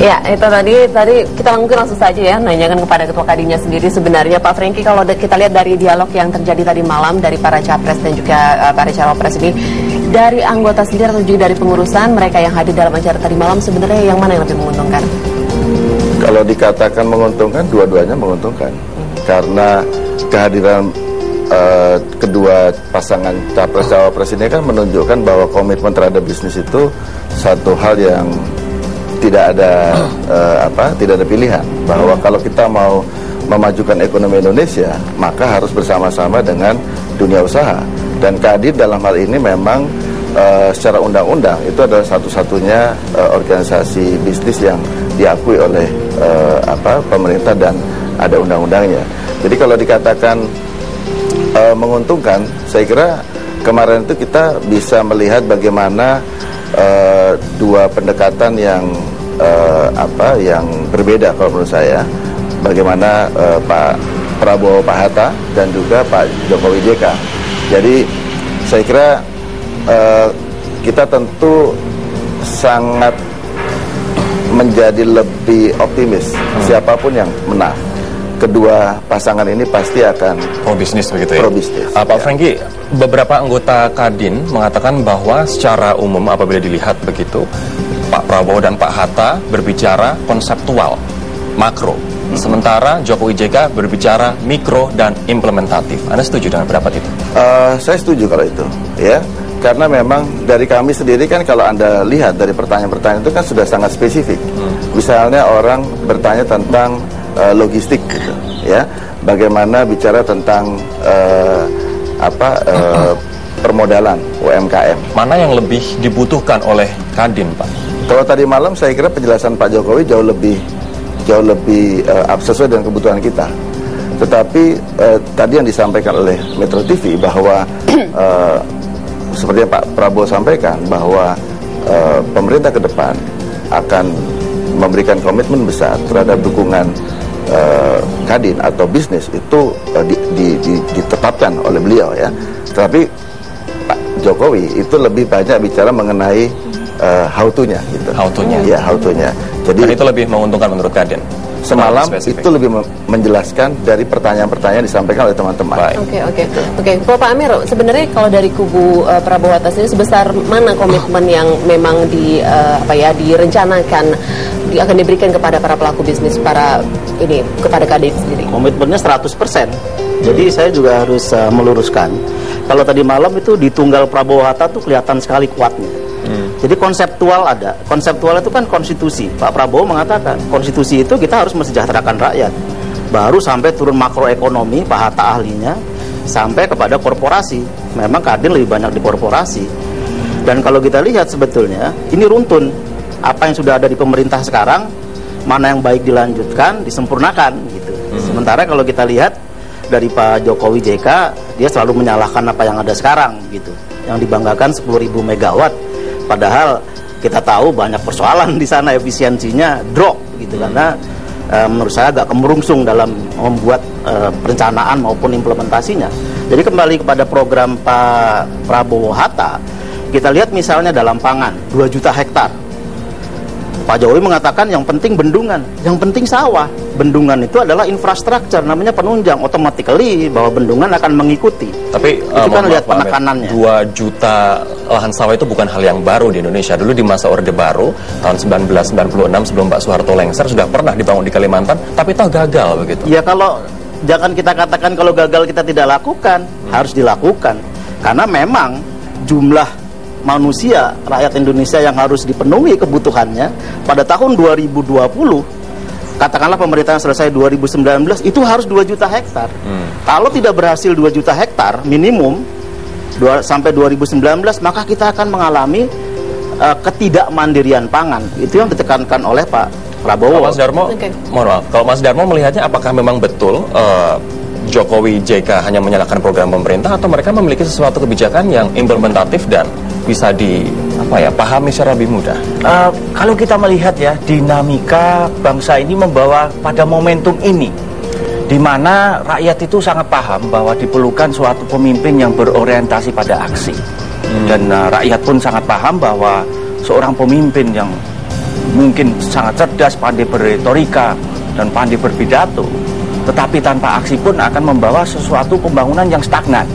Ya, itu tadi kita mungkin langsung saja ya nanyakan kepada Ketua Kadinnya sendiri. Sebenarnya Pak Franky, kalau kita lihat dari dialog yang terjadi tadi malam dari para capres dan juga para cawapres ini, dari anggota sendiri atau juga dari pengurusan mereka yang hadir dalam acara tadi malam, sebenarnya yang mana yang lebih menguntungkan? Kalau dikatakan menguntungkan, dua-duanya menguntungkan. Karena kehadiran kedua pasangan capres-cawapres ini kan menunjukkan bahwa komitmen terhadap bisnis itu satu hal yang tidak ada pilihan, bahwa kalau kita mau memajukan ekonomi Indonesia maka harus bersama-sama dengan dunia usaha, dan Kadin dalam hal ini memang secara undang-undang itu adalah satu-satunya organisasi bisnis yang diakui oleh pemerintah dan ada undang-undangnya. Jadi kalau dikatakan menguntungkan, saya kira kemarin itu kita bisa melihat bagaimana dua pendekatan yang berbeda kalau menurut saya, bagaimana Pak Prabowo Pak Hatta dan juga Pak Jokowi JK. Jadi saya kira kita tentu sangat menjadi lebih optimis siapapun yang menang. Kedua pasangan ini pasti akan pro bisnis begitu ya. Pro bisnis. Pak Franky, beberapa anggota Kadin mengatakan bahwa secara umum apabila dilihat begitu, Pak Prabowo dan Pak Hatta berbicara konseptual, makro. Sementara Jokowi JK berbicara mikro dan implementatif. Anda setuju dengan pendapat itu? Saya setuju kalau itu, ya. Karena memang dari kami sendiri kan, kalau Anda lihat dari pertanyaan-pertanyaan itu kan sudah sangat spesifik. Misalnya orang bertanya tentang logistik gitu, ya. Bagaimana bicara tentang permodalan UMKM. Mana yang lebih dibutuhkan oleh Kadin, Pak? Kalau tadi malam saya kira penjelasan Pak Jokowi jauh lebih sesuai dengan kebutuhan kita. Tetapi tadi yang disampaikan oleh Metro TV bahwa seperti yang Pak Prabowo sampaikan bahwa pemerintah ke depan akan memberikan komitmen besar terhadap dukungan Kadin atau bisnis itu ditetapkan oleh beliau, ya. Tetapi Pak Jokowi itu lebih banyak bicara mengenai how to-nya gitu. How to-nya. Ya, how to-nya. Jadi dan itu lebih menguntungkan menurut Kadin. Semalam itu lebih menjelaskan dari pertanyaan-pertanyaan disampaikan oleh teman-teman. Oke. Pak Amir, sebenarnya kalau dari kubu Prabowo atas ini sebesar mana komitmen yang memang direncanakan akan diberikan kepada para pelaku bisnis kepada Kadin sendiri? Komitmennya 100%. Jadi saya juga harus meluruskan. Kalau tadi malam itu di tunggal Prabowo Hatta tuh kelihatan sekali kuatnya. Jadi konseptual ada. Konseptual itu kan konstitusi. Pak Prabowo mengatakan konstitusi itu kita harus mensejahterakan rakyat. Baru sampai turun makroekonomi, Pak Hatta ahlinya, sampai kepada korporasi. Memang Kadin lebih banyak di korporasi. Dan kalau kita lihat sebetulnya ini runtun. Apa yang sudah ada di pemerintah sekarang, mana yang baik dilanjutkan, disempurnakan gitu. Sementara kalau kita lihat dari Pak Jokowi JK, dia selalu menyalahkan apa yang ada sekarang gitu. Yang dibanggakan 10.000 megawatt. Padahal kita tahu banyak persoalan di sana, efisiensinya drop gitu, karena menurut saya agak kemerungsung dalam membuat perencanaan maupun implementasinya. Jadi kembali kepada program Pak Prabowo Hatta, kita lihat misalnya dalam pangan 2 juta hektar. Pak Jokowi mengatakan yang penting bendungan, yang penting sawah. Bendungan itu adalah infrastruktur, namanya penunjang, automatically bahwa bendungan akan mengikuti. Tapi itu kan lihat penekanannya. 2 juta lahan sawah itu bukan hal yang baru di Indonesia. Dulu di masa Orde Baru tahun 1996 sebelum Pak Soeharto lengser sudah pernah dibangun di Kalimantan, tapi toh gagal begitu. Ya kalau jangan kita katakan kalau gagal kita tidak lakukan, harus dilakukan. Karena memang jumlah manusia, rakyat Indonesia yang harus dipenuhi kebutuhannya pada tahun 2020, katakanlah pemerintahan selesai 2019, itu harus 2 juta hektar. Kalau tidak berhasil 2 juta hektar minimum sampai 2019, maka kita akan mengalami ketidakmandirian pangan. Itu yang ditekankan oleh Pak Prabowo. Mas Darmo, mohon maaf, kalau Mas Darmo melihatnya apakah memang betul Jokowi JK hanya menyalahkan program pemerintah, atau mereka memiliki sesuatu kebijakan yang implementatif dan bisa pahami secara lebih mudah? Kalau kita melihat ya, dinamika bangsa ini membawa pada momentum ini, di mana rakyat itu sangat paham bahwa diperlukan suatu pemimpin yang berorientasi pada aksi. Dan rakyat pun sangat paham bahwa seorang pemimpin yang mungkin sangat cerdas, pandai berretorika, dan pandai berpidato, tetapi tanpa aksi pun akan membawa sesuatu pembangunan yang stagnan.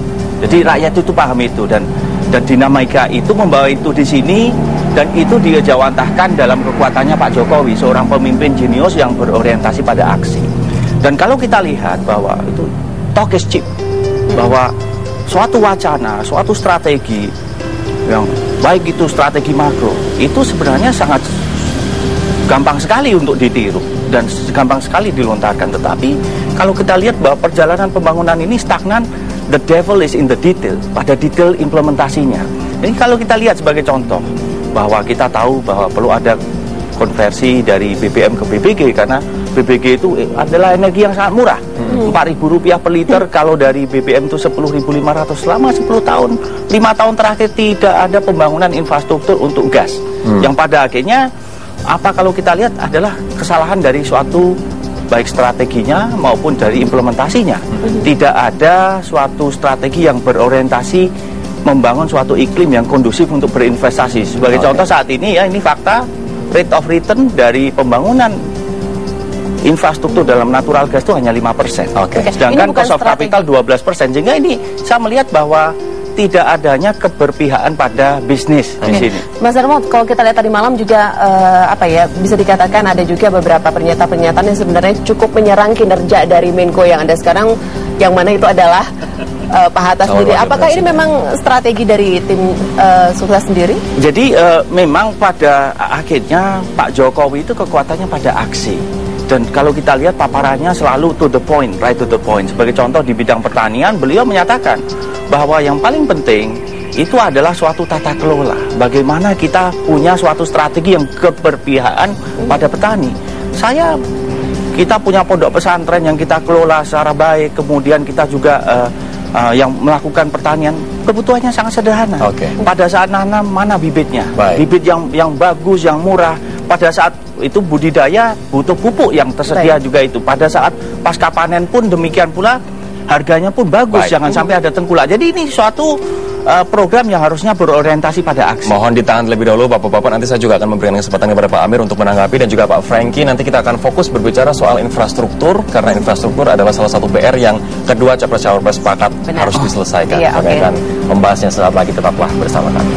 Jadi rakyat itu paham itu, dan dinamika itu membawa itu di sini, dan itu dijawantahkan dalam kekuatannya Pak Jokowi, seorang pemimpin jenius yang berorientasi pada aksi. Dan kalau kita lihat bahwa itu talk is cheap, bahwa suatu wacana, suatu strategi yang baik itu strategi makro, itu sebenarnya sangat gampang sekali untuk ditiru dan gampang sekali dilontarkan. Tetapi kalau kita lihat bahwa perjalanan pembangunan ini stagnan, the devil is in the detail, pada detail implementasinya. Jadi kalau kita lihat sebagai contoh, bahwa kita tahu bahwa perlu ada konversi dari BBM ke BBG, karena BBG itu adalah energi yang sangat murah, Rp4.000 per liter. Kalau dari BBM itu 10.500. Selama 10 tahun, 5 tahun terakhir tidak ada pembangunan infrastruktur untuk gas, yang pada akhirnya apa kalau kita lihat adalah kesalahan dari suatu baik strateginya maupun dari implementasinya. Tidak ada suatu strategi yang berorientasi membangun suatu iklim yang kondusif untuk berinvestasi. Sebagai contoh saat ini ya, ini fakta, rate of return dari pembangunan infrastruktur dalam natural gas itu hanya 5%. Sedangkan cost of capital 12%. Sehingga ini saya melihat bahwa tidak adanya keberpihakan pada bisnis di sini. Mas Darmo, kalau kita lihat tadi malam juga bisa dikatakan ada juga beberapa pernyataan-pernyataan yang sebenarnya cukup menyerang kinerja dari Menko yang ada sekarang, yang mana itu adalah Pak Hatta sendiri. Apakah ini memang strategi dari tim sukses sendiri? Jadi memang pada akhirnya Pak Jokowi itu kekuatannya pada aksi. Dan kalau kita lihat paparannya selalu to the point, right to the point. Sebagai contoh di bidang pertanian, beliau menyatakan bahwa yang paling penting itu adalah suatu tata kelola. Bagaimana kita punya suatu strategi yang keberpihakan pada petani. Kita punya pondok pesantren yang kita kelola secara baik, kemudian kita juga yang melakukan pertanian, kebutuhannya sangat sederhana. Pada saat nanam, mana bibitnya? Bibit yang bagus, yang murah. Pada saat itu budidaya butuh pupuk yang tersedia juga itu. Pada saat pasca panen pun demikian pula, harganya pun bagus, jangan sampai ada tengkulak. Jadi ini suatu program yang harusnya berorientasi pada aksi. Mohon ditahan terlebih dahulu Bapak-Bapak, nanti saya juga akan memberikan kesempatan kepada Pak Amir untuk menanggapi, dan juga Pak Franky. Nanti kita akan fokus berbicara soal infrastruktur, karena infrastruktur adalah salah satu PR yang kedua Capres-Cawapres sepakat harus diselesaikan. Kami akan membahasnya sesaat lagi, tetaplah bersama kami.